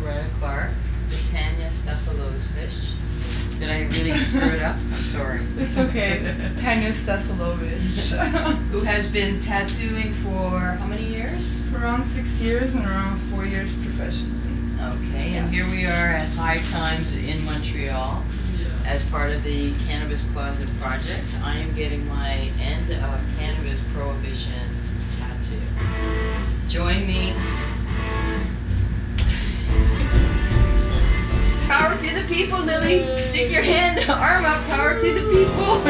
Loretta Clark, the Tanya Stefalosvich. Did I really screw it up? I'm sorry. It's okay. Tanya Stefalosvich. Who has been tattooing for how many years? For around 6 years and around 4 years professionally. Okay, Yeah. and here we are at High Times in Montreal as part of the Cannabis Closet project. I am getting my end of Cannabis Prohibition tattoo. Join me. Power to the people, Lily. Stick your arm up. Power to the people.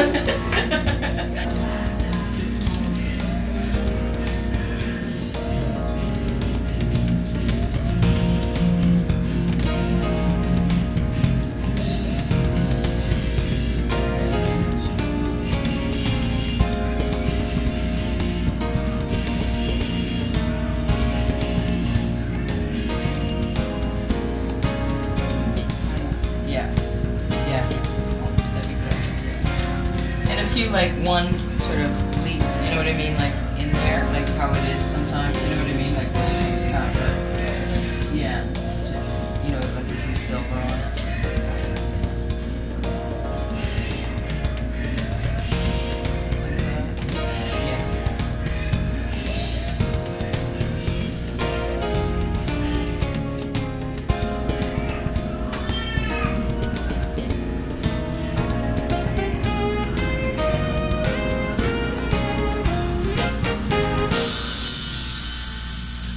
Like one sort of leaves, you know what I mean, like in there, like how it is sometimes, you know what I mean, like this one's kind of, yeah, you know, like there's some silver on it.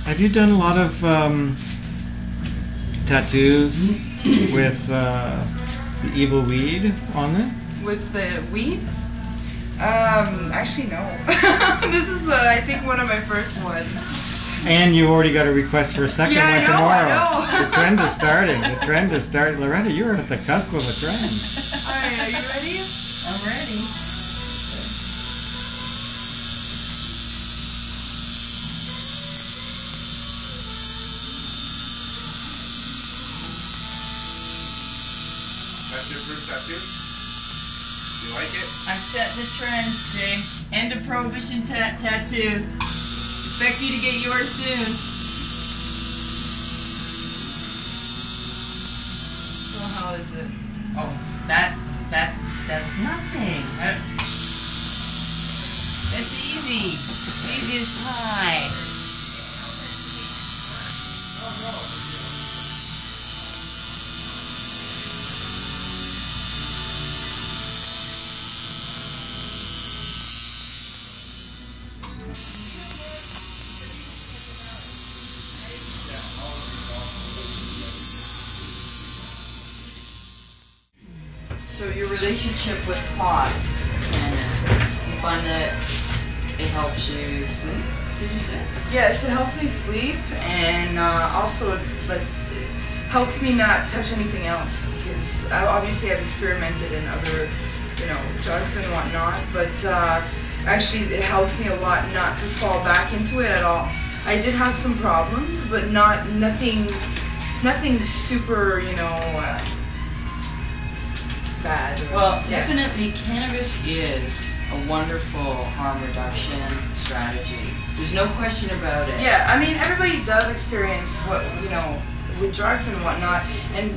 Have you done a lot of tattoos with the evil weed on it? With the weed? Actually no. This is I think one of my first ones. And you already got a request for a second one tomorrow. I know. The trend is starting. The trend is starting. Loretta, you're at the cusp of a trend. Alright, are you ready? I'm ready. I'm setting the trend today. End of Prohibition tattoo. Expect you to get yours soon. So how is it? Oh, that's nothing. That's easy. Easy as pie. So your relationship with pot, and you find that it helps you sleep, did you say? Yes, it helps me sleep, and also helps me not touch anything else, because obviously I've experimented in other, drugs and whatnot, but actually it helps me a lot not to fall back into it at all. I did have some problems, but nothing super, bad. Well, definitely cannabis is a wonderful harm reduction strategy. There's no question about it. Yeah, I mean, everybody does experience what, with drugs and whatnot, and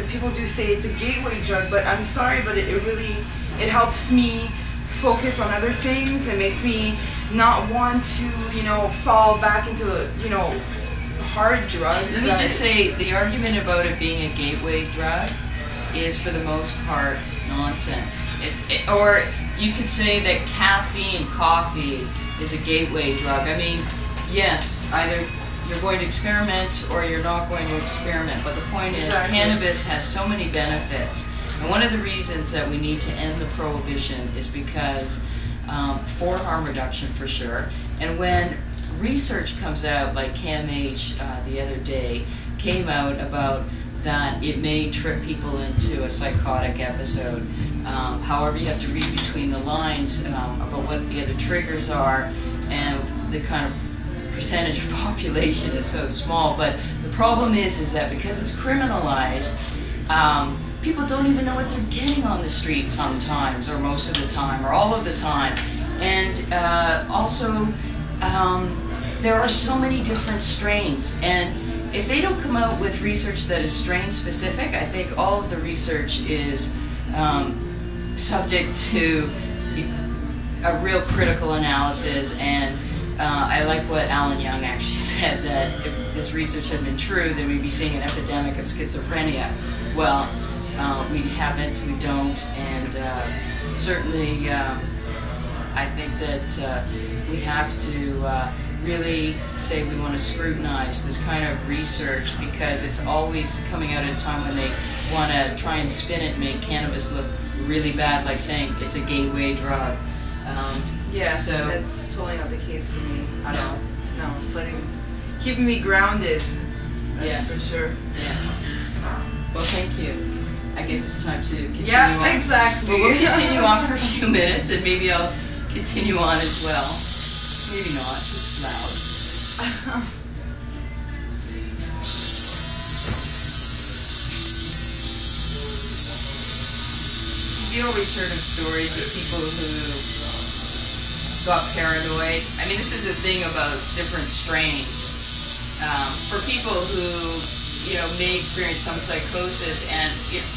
people do say it's a gateway drug, but I'm sorry, but it helps me focus on other things. It makes me not want to, fall back into, hard drugs. Let me just say, the argument about it being a gateway drug is for the most part nonsense. Or you could say that caffeine, coffee is a gateway drug. I mean, yes, either you're going to experiment or you're not going to experiment, but the point is cannabis has so many benefits. And one of the reasons that we need to end the prohibition is because for harm reduction for sure. And when research comes out, like CAMH the other day came out about that it may trip people into a psychotic episode. However, you have to read between the lines about what the other triggers are, and the kind of percentage of population is so small. But the problem is that because it's criminalized, people don't even know what they're getting on the street sometimes, or most of the time, or all of the time. And also, there are so many different strains, and if they don't come out with research that is strain specific, I think all of the research is subject to a real critical analysis. And I like what Alan Young actually said, that if this research had been true, then we'd be seeing an epidemic of schizophrenia. Well, we haven't, we don't, and certainly I think that we have to really say we want to scrutinize this kind of research, because it's always coming out at a time when they want to try and spin it and make cannabis look really bad, like saying it's a gateway drug. Yeah, so that's totally not the case for me at all. No, it's keeping me grounded. That's yes, for sure. Yes. Well, thank you. I guess it's time to continue on. Yeah, exactly. Well, we'll continue on for a few minutes, and maybe I'll continue on as well. Maybe not. It's loud. You always heard of stories of people who got paranoid. I mean, this is the thing about different strains. For people who, may experience some psychosis, and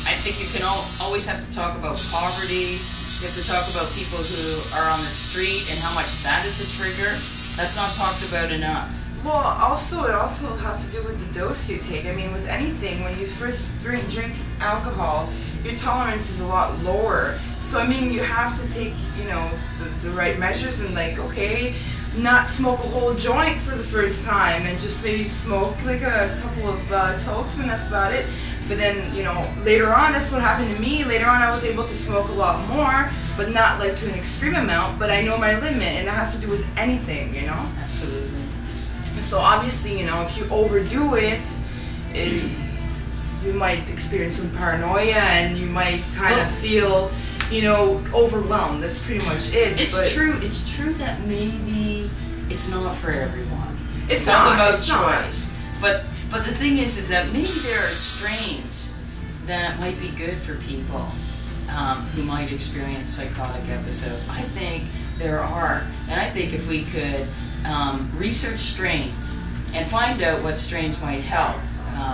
I think you can always have to talk about poverty. You have to talk about people who are on the street and how much that is a trigger. That's not talked about enough. Well, it also has to do with the dose you take. I mean, with anything, when you first drink alcohol, your tolerance is a lot lower. So, I mean, you have to take, the right measures and, okay, not smoke a whole joint for the first time and just maybe smoke like a couple of tokes, and that's about it. But then, later on, that's what happened to me. Later on, I was able to smoke a lot more, but not like to an extreme amount, but I know my limit, and it has to do with anything, Absolutely. So obviously, if you overdo it, you might experience some paranoia, and you might kind of feel, overwhelmed. That's pretty much it. It's true that maybe it's not for everyone. It's all not, about it's choice. Not. But the thing is that maybe there are strains that might be good for people who might experience psychotic episodes. I think there are, and I think if we could research strains and find out what strains might help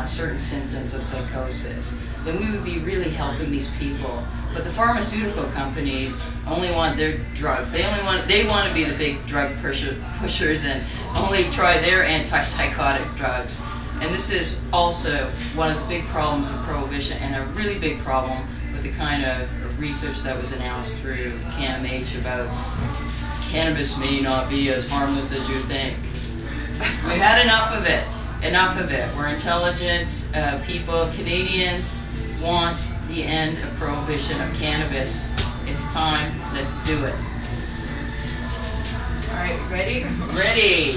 certain symptoms of psychosis, then we would be really helping these people. But the pharmaceutical companies only want their drugs. They want to be the big drug pushers and only try their antipsychotic drugs. And this is also one of the big problems of Prohibition, and a really big problem with the kind of research that was announced through CAMH about cannabis may not be as harmless as you think. We've had enough of it. Enough of it. We're intelligent people. Canadians want the end of Prohibition of cannabis. It's time. Let's do it. All right, ready? Ready.